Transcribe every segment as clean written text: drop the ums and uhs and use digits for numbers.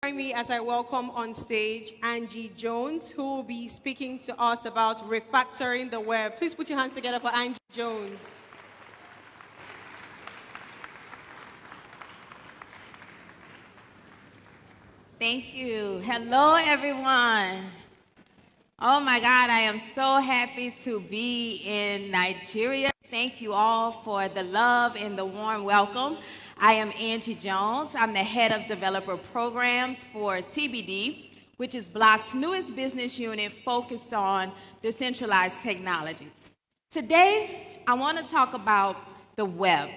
Join me as I welcome on stage Angie Jones, who will be speaking to us about refactoring the web. Please put your hands together for Angie Jones. Thank you. Hello, everyone. Oh my God, I am so happy to be in Nigeria. Thank you all for the love and the warm welcome. I am Angie Jones. I'm the head of developer programs for TBD, which is Block's newest business unit focused on decentralized technologies. Today, I want to talk about the web.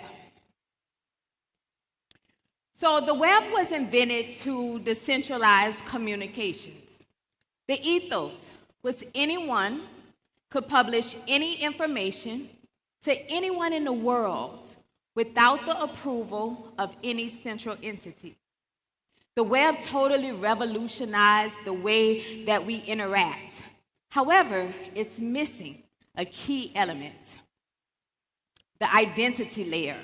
So the web was invented to decentralize communications. The ethos was anyone could publish any information to anyone in the world without the approval of any central entity. The web totally revolutionized the way that we interact. However, it's missing a key element, the identity layer.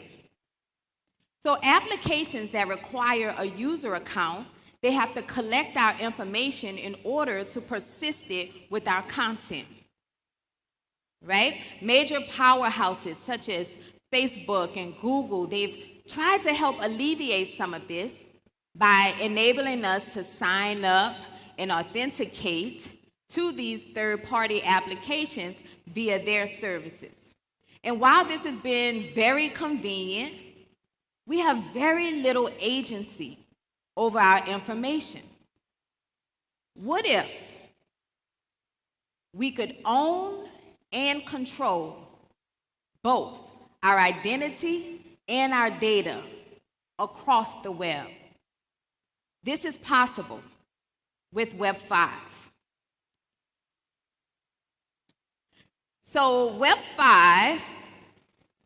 So applications that require a user account, they have to collect our information in order to persist it with our content, right? Major powerhouses such as Facebook and Google, they've tried to help alleviate some of this by enabling us to sign up and authenticate to these third-party applications via their services. And while this has been very convenient, we have very little agency over our information. What if we could own and control both our identity and our data across the web? This is possible with Web 5. So Web 5,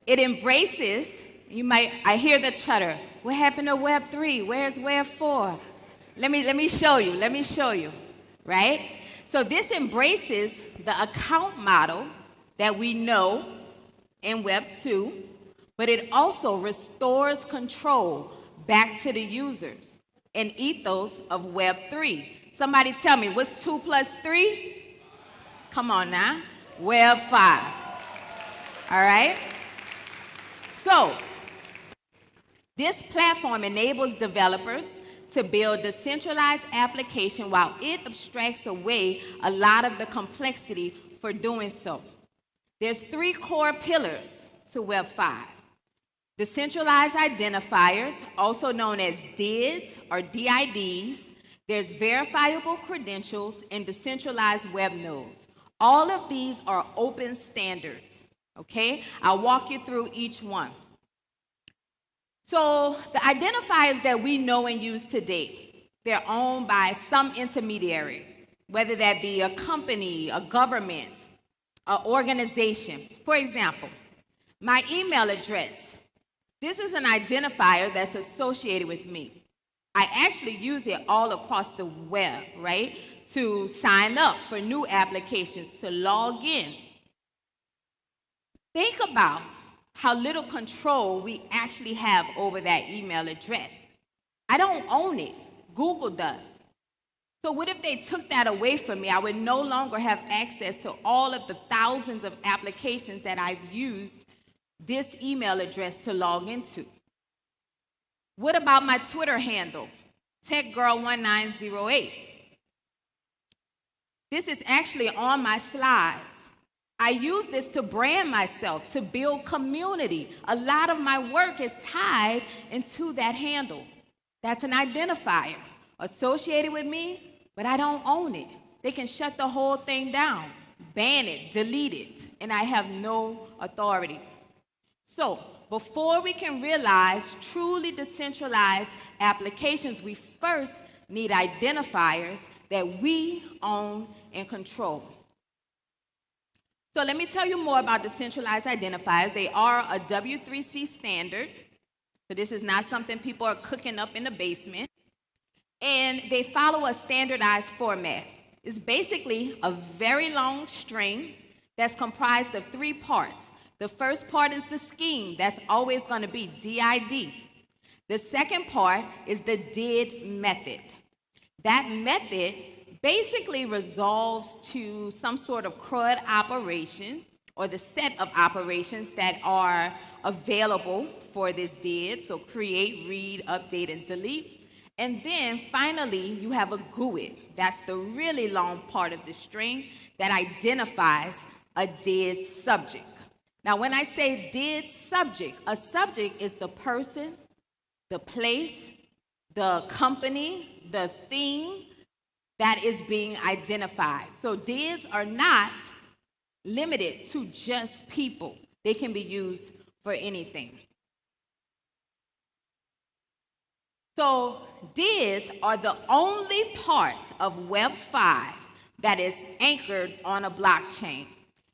it embraces, I hear the chatter, what happened to Web 3? Where's Web 4? Let me show you, right? So this embraces the account model that we know in Web 2, but it also restores control back to the users and ethos of Web 3. Somebody tell me, what's 2 plus 3? Come on now, Web 5. All right? So, this platform enables developers to build decentralized application while it abstracts away a lot of the complexity for doing so. There's 3 core pillars to Web 5. Decentralized identifiers, also known as DIDs or DIDs. There's verifiable credentials and decentralized web nodes. All of these are open standards, okay? I'll walk you through each one. So the identifiers that we know and use today, they're owned by some intermediary, whether that be a company, a government, an organization. For example, my email address. This is an identifier that's associated with me. I actually use it all across the web, right, to sign up for new applications, to log in. Think about how little control we actually have over that email address. I don't own it. Google does. So what if they took that away from me? I would no longer have access to all of the thousands of applications that I've used this email address to log into. What about my Twitter handle, TechGirl1908? This is actually on my slides. I use this to brand myself, to build community. A lot of my work is tied into that handle. That's an identifier associated with me, but I don't own it. They can shut the whole thing down, ban it, delete it, and I have no authority. So, before we can realize truly decentralized applications, we first need identifiers that we own and control. So let me tell you more about decentralized identifiers. They are a W3C standard. So this is not something people are cooking up in the basement. And they follow a standardized format. It's basically a very long string that's comprised of 3 parts. The first part is the scheme. That's always going to be DID. The second part is the DID method. That method basically resolves to some sort of CRUD operation or the set of operations that are available for this did. So create, read, update, and delete. And then finally, you have a GUID. That's the really long part of the string that identifies a did subject. Now, when I say did subject, a subject is the person, the place, the company, the thing that is being identified. So dids are not limited to just people. They can be used for anything. So dids are the only part of Web 5 that is anchored on a blockchain.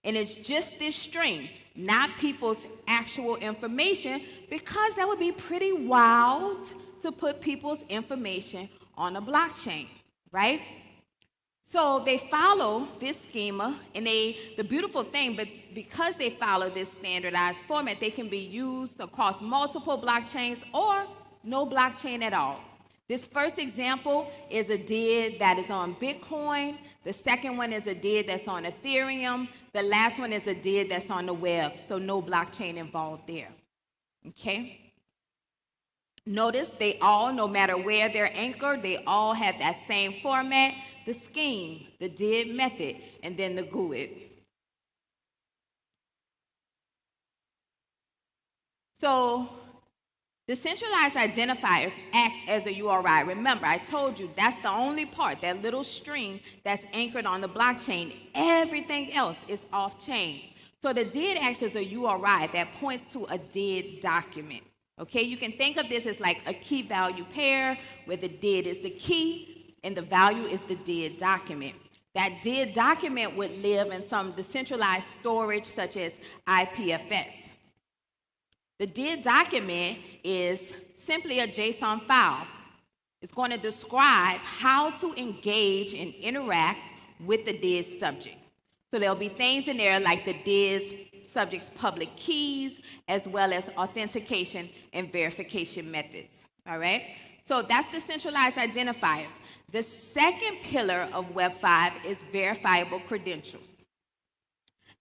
And it's just this string, not people's actual information, because that would be pretty wild to put people's information on a blockchain, right? So they follow this schema, and the beautiful thing, but because they follow this standardized format, they can be used across multiple blockchains or no blockchain at all. This first example is a did that is on Bitcoin. The second one is a did that's on Ethereum. The last one is a did that's on the web, so no blockchain involved there. Okay? Notice they all, no matter where they're anchored, they all have that same format, the scheme, the did method, and then the GUID. So decentralized identifiers act as a URI. Remember, I told you that's the only part, that little string that's anchored on the blockchain. Everything else is off-chain. So the did acts as a URI that points to a did document. Okay, you can think of this as like a key-value pair where the did is the key and the value is the did document. That did document would live in some decentralized storage such as IPFS. The did document is simply a JSON file. It's going to describe how to engage and interact with the did subject. So there'll be things in there like the did subject's public keys, as well as authentication and verification methods. All right? So that's the centralized identifiers. The second pillar of Web 5 is verifiable credentials.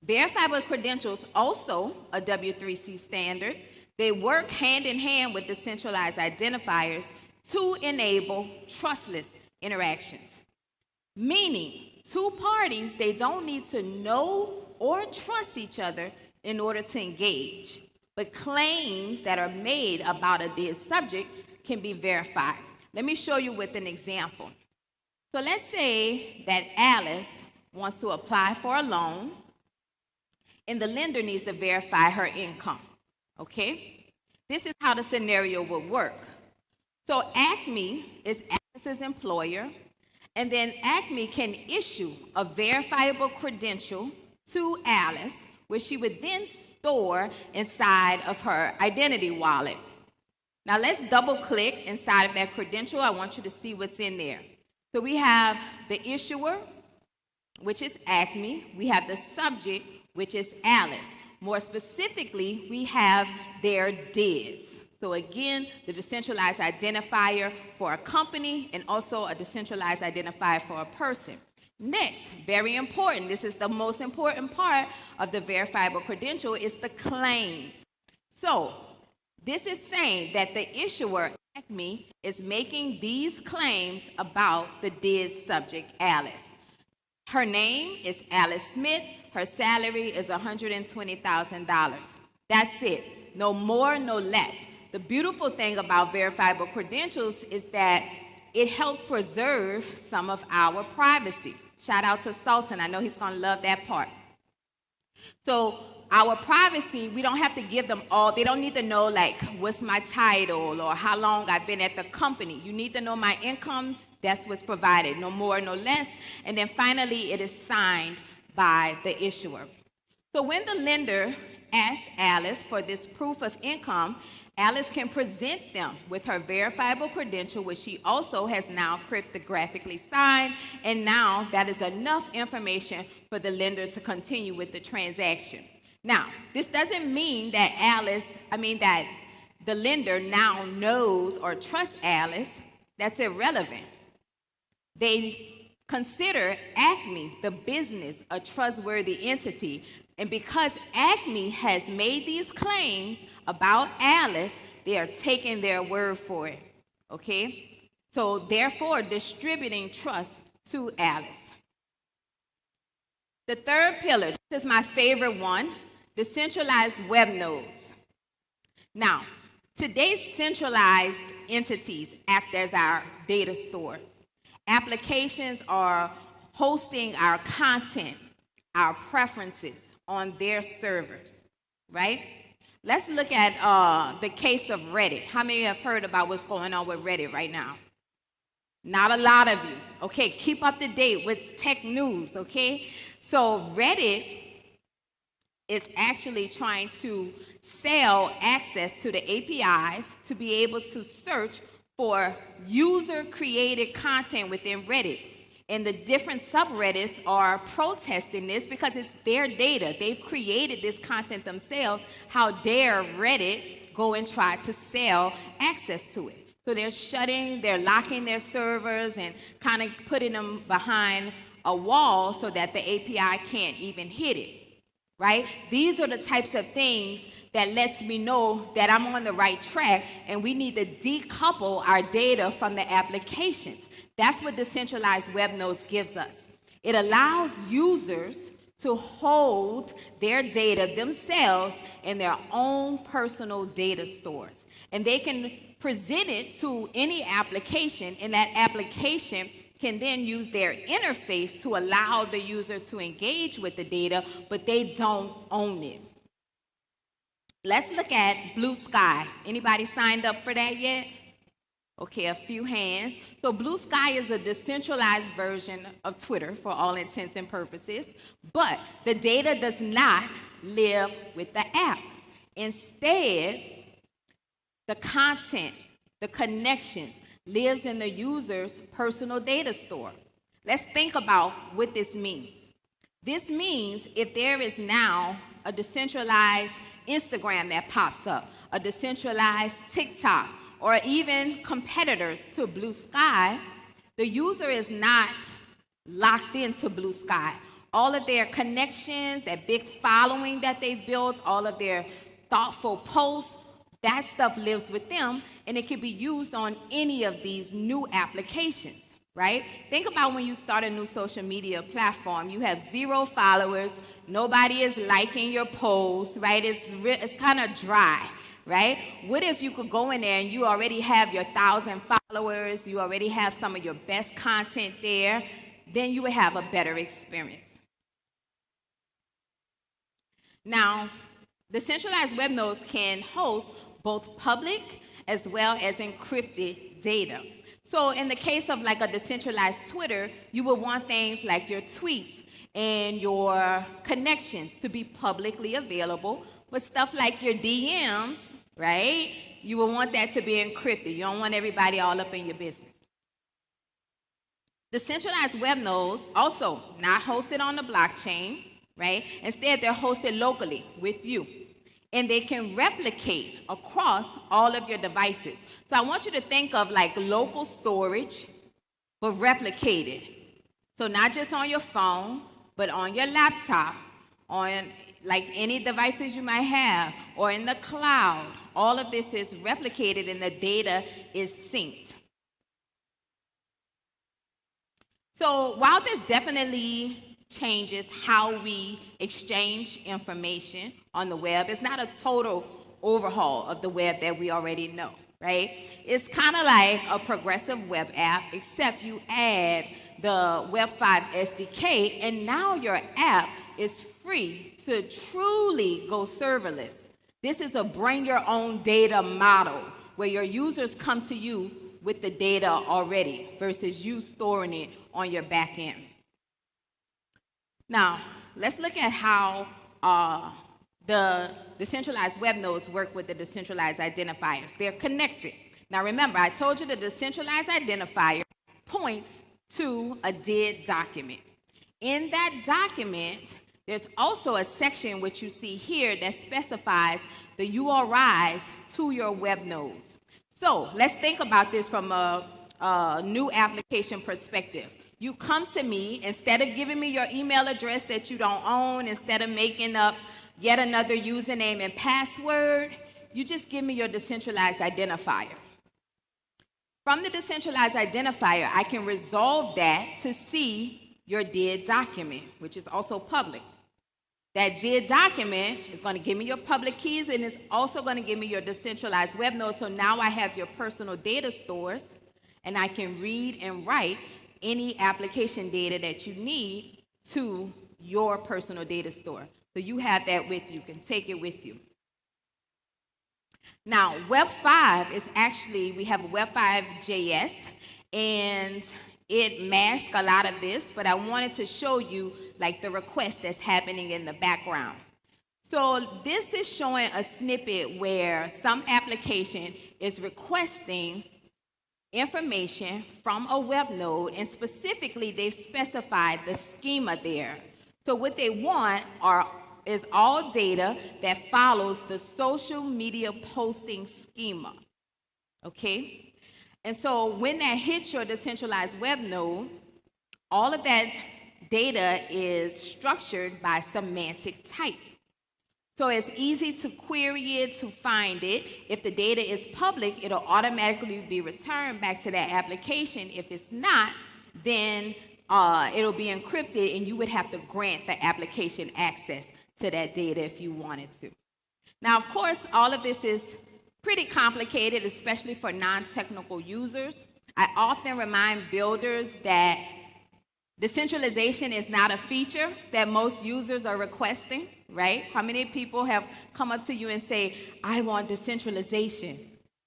Verifiable credentials, also a W3C standard, they work hand in hand with the centralized identifiers to enable trustless interactions. Meaning, two parties, they don't need to know or trust each other in order to engage. But claims that are made about a did subject can be verified. Let me show you with an example. So let's say that Alice wants to apply for a loan, and the lender needs to verify her income, okay? This is how the scenario would work. So Acme is Alice's employer, and then Acme can issue a verifiable credential to Alice, which she would then store inside of her identity wallet. Now let's double click inside of that credential. I want you to see what's in there. So we have the issuer, which is Acme. We have the subject, which is Alice. More specifically, we have their dids. So again, the decentralized identifier for a company and also a decentralized identifier for a person. Next, very important, this is the most important part of the verifiable credential, is the claims. So this is saying that the issuer, Acme, is making these claims about the did subject, Alice. Her name is Alice Smith. Her salary is $120,000. That's it. No more, no less. The beautiful thing about verifiable credentials is that it helps preserve some of our privacy. Shout out to Sultan. I know he's going to love that part. So our privacy, we don't have to give them all. They don't need to know, like, what's my title or how long I've been at the company. You need to know my income. That's what's provided. No more, no less. And then finally, it is signed by the issuer. So when the lender asks Alice for this proof of income, Alice can present them with her verifiable credential, which she also has now cryptographically signed, and now that is enough information for the lender to continue with the transaction. Now, this doesn't mean that that the lender now knows or trusts Alice. That's irrelevant. They consider Acme, the business, a trustworthy entity. And because Acme has made these claims about Alice, they are taking their word for it, okay? So therefore, distributing trust to Alice. The third pillar, this is my favorite one, decentralized web nodes. Now, today's centralized entities act as our data stores. Applications are hosting our content, our preferences on their servers, right? Let's look at the case of Reddit. How many have heard about what's going on with Reddit right now? Not a lot of you. Okay, keep up to date with tech news, okay? So Reddit is actually trying to sell access to the APIs to be able to search for user-created content within Reddit. And the different subreddits are protesting this because it's their data. They've created this content themselves. How dare Reddit go and try to sell access to it? So they're locking their servers and kind of putting them behind a wall so that the API can't even hit it, right? These are the types of things that lets me know that I'm on the right track, and we need to decouple our data from the applications. That's what decentralized web nodes gives us. It allows users to hold their data themselves in their own personal data stores. And they can present it to any application, and that application can then use their interface to allow the user to engage with the data, but they don't own it. Let's look at Blue Sky. Anybody signed up for that yet? Okay, a few hands. So Blue Sky is a decentralized version of Twitter for all intents and purposes, but the data does not live with the app. Instead, the content, the connections, lives in the user's personal data store. Let's think about what this means. This means if there is now a decentralized Instagram that pops up, a decentralized TikTok, or even competitors to Blue Sky, the user is not locked into Blue Sky. All of their connections, that big following that they've built, all of their thoughtful posts, that stuff lives with them, and it can be used on any of these new applications, right? Think about when you start a new social media platform. You have 0 followers, nobody is liking your posts, right? It's kind of dry, right? What if you could go in there and you already have your 1,000 followers, you already have some of your best content there, then you would have a better experience. Now, decentralized web nodes can host both public as well as encrypted data. So in the case of like a decentralized Twitter, you would want things like your tweets and your connections to be publicly available, but stuff like your DMs, right? You would want that to be encrypted. You don't want everybody all up in your business. Decentralized web nodes also not hosted on the blockchain, right? Instead, they're hosted locally with you. And they can replicate across all of your devices. So I want you to think of like local storage, but replicated. So not just on your phone, but on your laptop, on like any devices you might have, or in the cloud. All of this is replicated and the data is synced. So while this definitely changes how we exchange information on the web, it's not a total overhaul of the web that we already know, right? It's kind of like a progressive web app, except you add the Web 5 SDK, and now your app is free to truly go serverless. This is a bring your own data model where your users come to you with the data already versus you storing it on your back end. Now, let's look at how the decentralized web nodes work with the decentralized identifiers. They're connected. Now, remember, I told you the decentralized identifier points to a dead document. In that document, there's also a section which you see here that specifies the URIs to your web nodes. So let's think about this from a new application perspective. You come to me, instead of giving me your email address that you don't own, instead of making up yet another username and password, you just give me your decentralized identifier. From the decentralized identifier, I can resolve that to see your DID document, which is also public. That DID document is going to give me your public keys, and it's also going to give me your decentralized web node. So now I have your personal data stores, and I can read and write any application data that you need to your personal data store. So you have that with you, can take it with you. Now, Web 5 is actually, we have Web 5.js, and it masks a lot of this, but I wanted to show you like the request that's happening in the background. So this is showing a snippet where some application is requesting information from a web node, and specifically they've specified the schema there. So what they want is all data that follows the social media posting schema, okay? And so when that hits your decentralized web node, all of that data is structured by semantic type. So it's easy to query it, to find it. If the data is public, it'll automatically be returned back to that application. If it's not, then it'll be encrypted, and you would have to grant the application access to that data if you wanted to. Now, of course, all of this is pretty complicated, especially for non-technical users. I often remind builders that decentralization is not a feature that most users are requesting, right? How many people have come up to you and say, I want decentralization?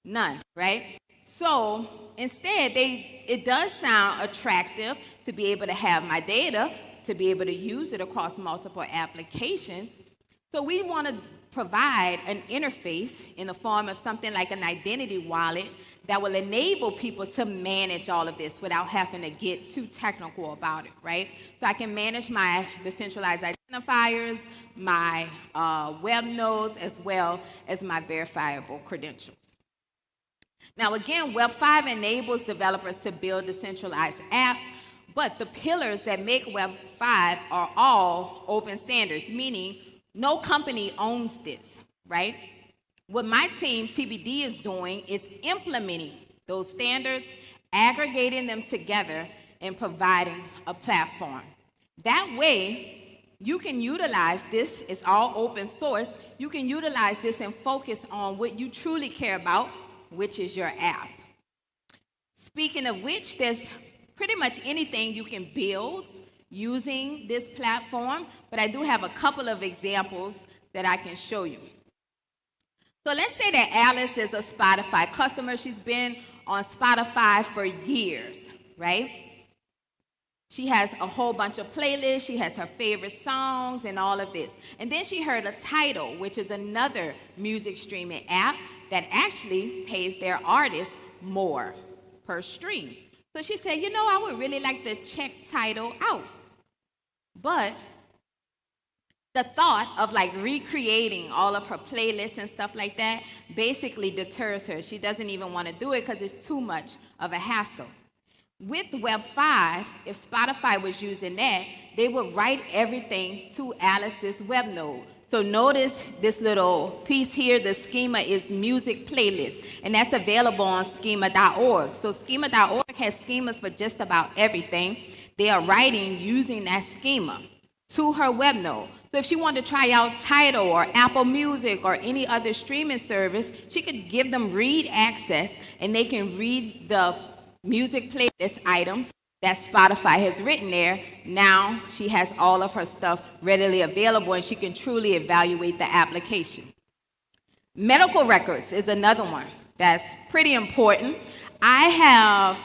None, right? So instead, it does sound attractive to be able to have my data, to be able to use it across multiple applications. So we want to provide an interface in the form of something like an identity wallet that will enable people to manage all of this without having to get too technical about it, right? So I can manage my decentralized identifiers, my web nodes, as well as my verifiable credentials. Now again, Web 5 enables developers to build decentralized apps, but the pillars that make Web 5 are all open standards, meaning no company owns this, right? What my team, TBD, is doing is implementing those standards, aggregating them together, and providing a platform. That way, you can utilize this. It's all open source. You can utilize this and focus on what you truly care about, which is your app. Speaking of which, there's pretty much anything you can build using this platform, but I do have a couple of examples that I can show you. So let's say that Alice is a Spotify customer. She's been on Spotify for years, right? She has a whole bunch of playlists. She has her favorite songs and all of this. And then she heard a Tidal, which is another music streaming app that actually pays their artists more per stream. So she said, you know, I would really like to check Tidal out. But the thought of like recreating all of her playlists and stuff like that basically deters her. She doesn't even want to do it because it's too much of a hassle. With Web 5, if Spotify was using that, they would write everything to Alice's web node. So notice this little piece here, the schema is music playlist, and that's available on schema.org. So schema.org has schemas for just about everything. They are writing using that schema to her web node. So if she wanted to try out Tidal or Apple Music or any other streaming service, she could give them read access, and they can read the music playlist items that Spotify has written there. Now she has all of her stuff readily available, and she can truly evaluate the application. Medical records is another one that's pretty important. I have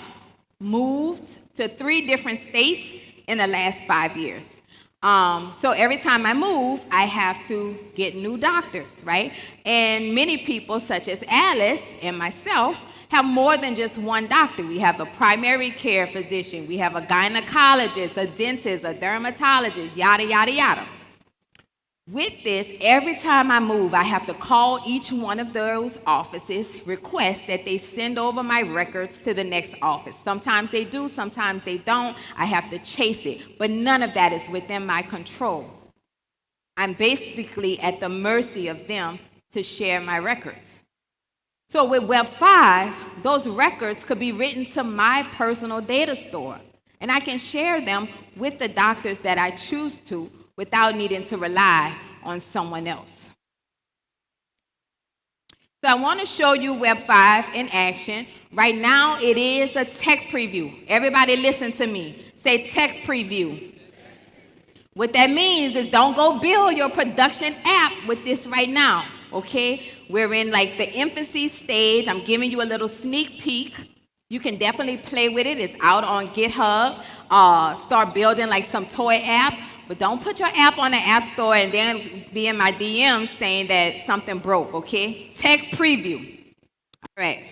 moved to 3 different states in the last 5 years. So every time I move, I have to get new doctors, right? And many people, such as Alice and myself, have more than just one doctor. We have a primary care physician, we have a gynecologist, a dentist, a dermatologist, yada, yada, yada. With this, every time I move, I have to call each one of those offices, request that they send over my records to the next office. Sometimes they do, sometimes they don't. I have to chase it, but none of that is within my control. I'm basically at the mercy of them to share my records. So with Web 5, those records could be written to my personal data store, and I can share them with the doctors that I choose to without needing to rely on someone else. So I want to show you Web 5 in action. Right now, it is a tech preview. Everybody listen to me. Say tech preview. What that means is don't go build your production app with this right now, okay? We're in like the infancy stage. I'm giving you a little sneak peek. You can definitely play with it. It's out on GitHub. Start building like some toy apps, but don't put your app on the App Store and then be in my DMs saying that something broke, okay? Tech preview. All right.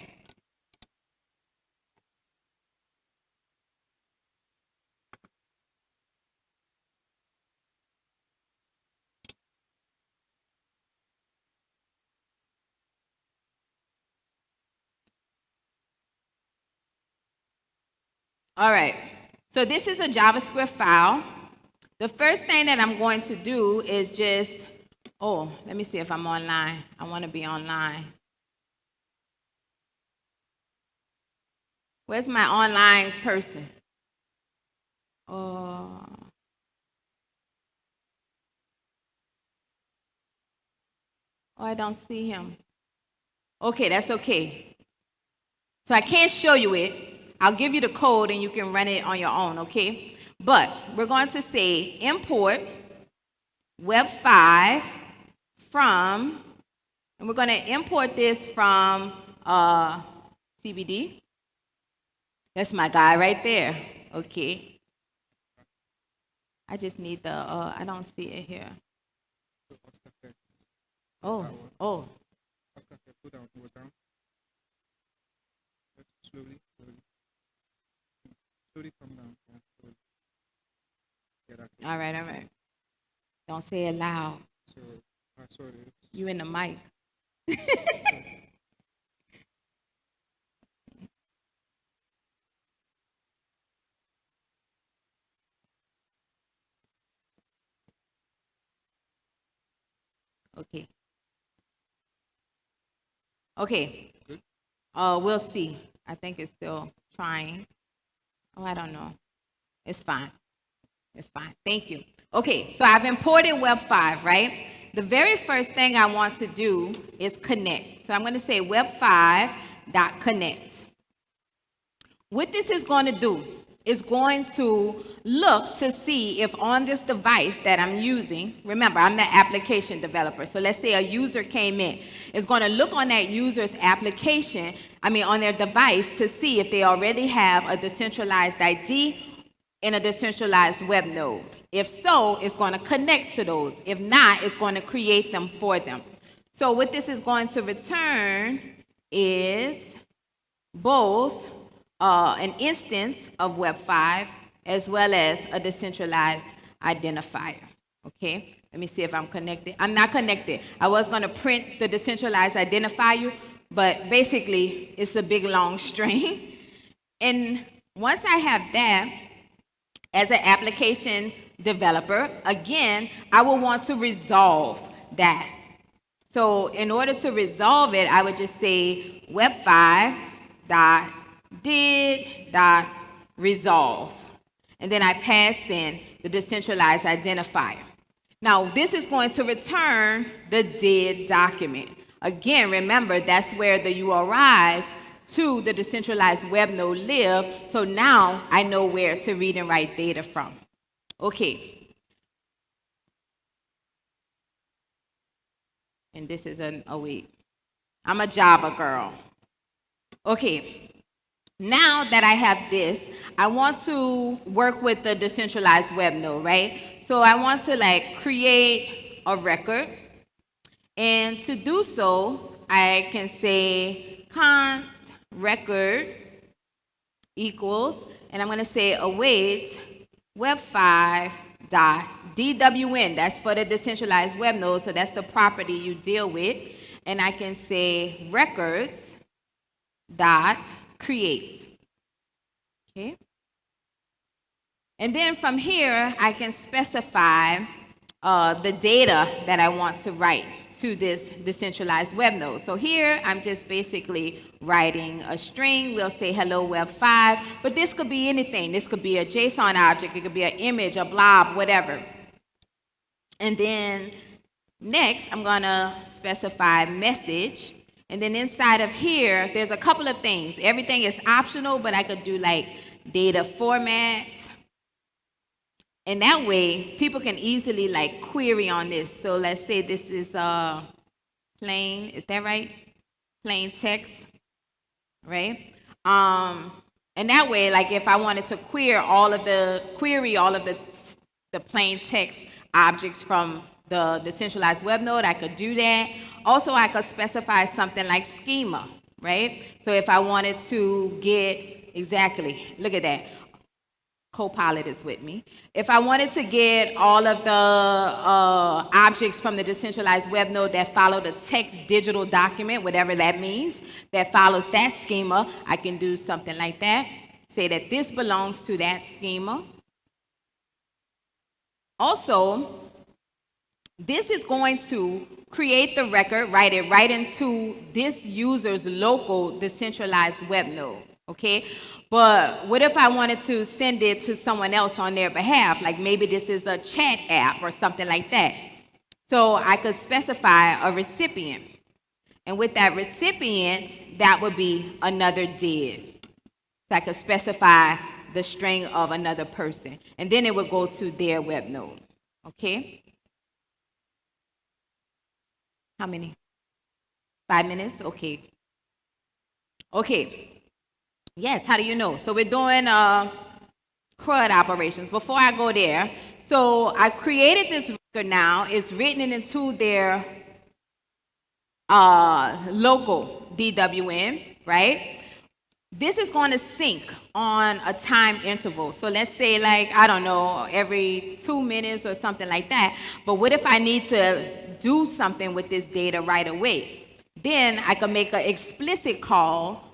All right, so this is a JavaScript file. The first thing that I'm going to do is just, let me see if I'm online. I want to be online. Where's my online person? I don't see him. Okay, that's okay. So I can't show you it. I'll give you the code and you can run it on your own, okay? But we're going to say import Web 5 from, and we're going to import this from CBD. That's my guy right there, okay? I just need the, I don't see it here. Oh. Slowly come down. All right. Don't say it loud. You in the mic. Okay. Good. We'll see. I think it's still trying. I don't know. It's fine. Thank you. Okay, so I've imported Web 5, right? The very first thing I want to do is connect. So I'm going to say web5.connect. What this is going to do is going to look to see if on this device that I'm using, remember, I'm the application developer. So let's say a user came in. It's going to look on that user's application, on their device to see if they already have a decentralized ID in a decentralized web node. If so, it's going to connect to those. If not, it's going to create them for them. So what this is going to return is both an instance of Web 5 as well as a decentralized identifier. Okay, let me see if I'm connected. I'm not connected. I was going to print the decentralized identifier, but basically it's a big long string. And once I have that, as an application developer, again, I will want to resolve that. So in order to resolve it, I would just say web5.did.resolve. And then I pass in the decentralized identifier. Now, this is going to return the did document. Again, remember, that's where the URIs to the decentralized web node live. So now I know where to read and write data from. Okay. And this is I'm a Java girl. Okay. Now that I have this, I want to work with the decentralized web node, right? So I want to create a record. And to do so, I can say const record equals, and I'm going to say await web5 DWN, that's for the decentralized web node, so that's the property you deal with. And I can say records dot create. Okay. And then from here, I can specify the data that I want to write to this decentralized web node. So here, I'm just basically writing a string. We'll say hello web 5, but this could be anything. This could be a JSON object. It could be an image, a blob, whatever. And then next, I'm going to specify message. And then inside of here, there's a couple of things. Everything is optional, but I could do like data format. And that way, people can easily like query on this. So let's say this is plain, is that right? Plain text, right? And that way, like if I wanted to query all of the plain text objects from the decentralized web node, I could do that. Also, I could specify something like schema, right? So if I wanted to get, exactly, look at that. Copilot is with me. If I wanted to get all of the objects from the decentralized web node that follow the text digital document, whatever that means, that follows that schema, I can do something like that. Say that this belongs to that schema. Also, this is going to create the record, write it right into this user's local decentralized web node, okay? But what if I wanted to send it to someone else on their behalf? Like maybe this is a chat app or something like that. So I could specify a recipient. And with that recipient, that would be another did. So I could specify the string of another person. And then it would go to their web node. Okay? How many? 5 minutes? Okay. Okay. Yes, how do you know? So we're doing CRUD operations. Before I go there, so I created this record now. It's written into their local DWN, right? This is going to sync on a time interval. So let's say like, I don't know, every 2 minutes or something like that. But what if I need to do something with this data right away? Then I can make an explicit call.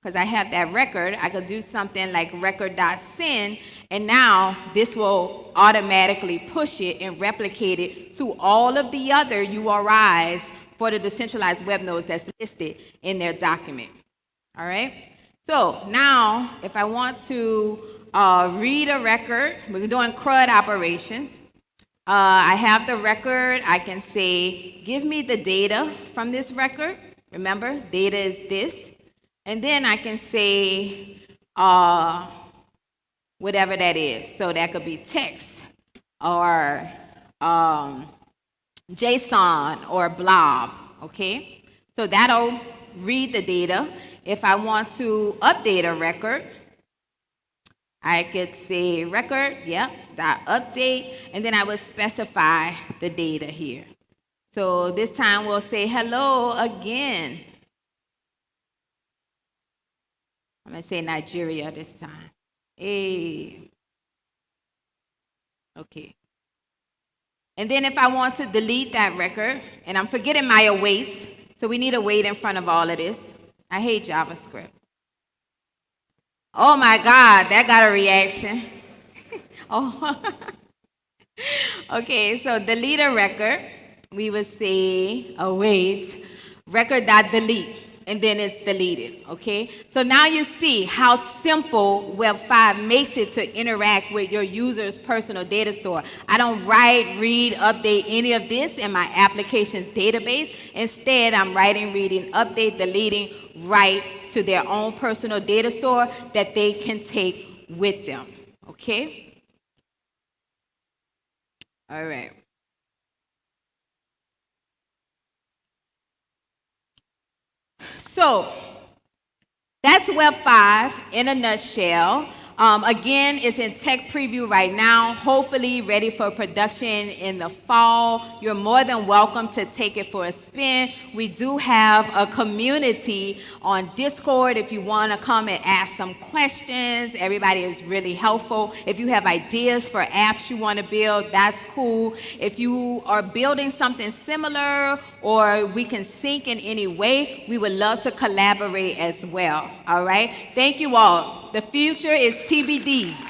Because I have that record, I could do something like record.send, and now this will automatically push it and replicate it to all of the other URIs for the decentralized web nodes that's listed in their document. All right? So now, if I want to read a record, we're doing CRUD operations. I have the record. I can say, give me the data from this record. Remember, data is this. And then I can say whatever that is. So that could be text or JSON or blob, okay? So that'll read the data. If I want to update a record, I could say record, dot update, and then I will specify the data here. So this time we'll say hello again. I'm going to say Nigeria this time. Hey. Okay. And then if I want to delete that record, and I'm forgetting my awaits, so we need a wait in front of all of this. I hate JavaScript. Oh my God, that got a reaction. Oh. Okay, so delete a record. We would say await, record.delete. And then it's deleted, okay? So now you see how simple Web 5 makes it to interact with your user's personal data store. I don't write, read, update any of this in my application's database. Instead, I'm writing, reading, update, deleting right to their own personal data store that they can take with them, okay? All right. So that's Web 5 in a nutshell. Again, it's in tech preview right now, hopefully ready for production in the fall. You're more than welcome to take it for a spin. We do have a community on Discord if you want to come and ask some questions. Everybody is really helpful. If you have ideas for apps you want to build, that's cool. If you are building something similar or we can sync in any way, we would love to collaborate as well. All right? Thank you all. The future is TBD.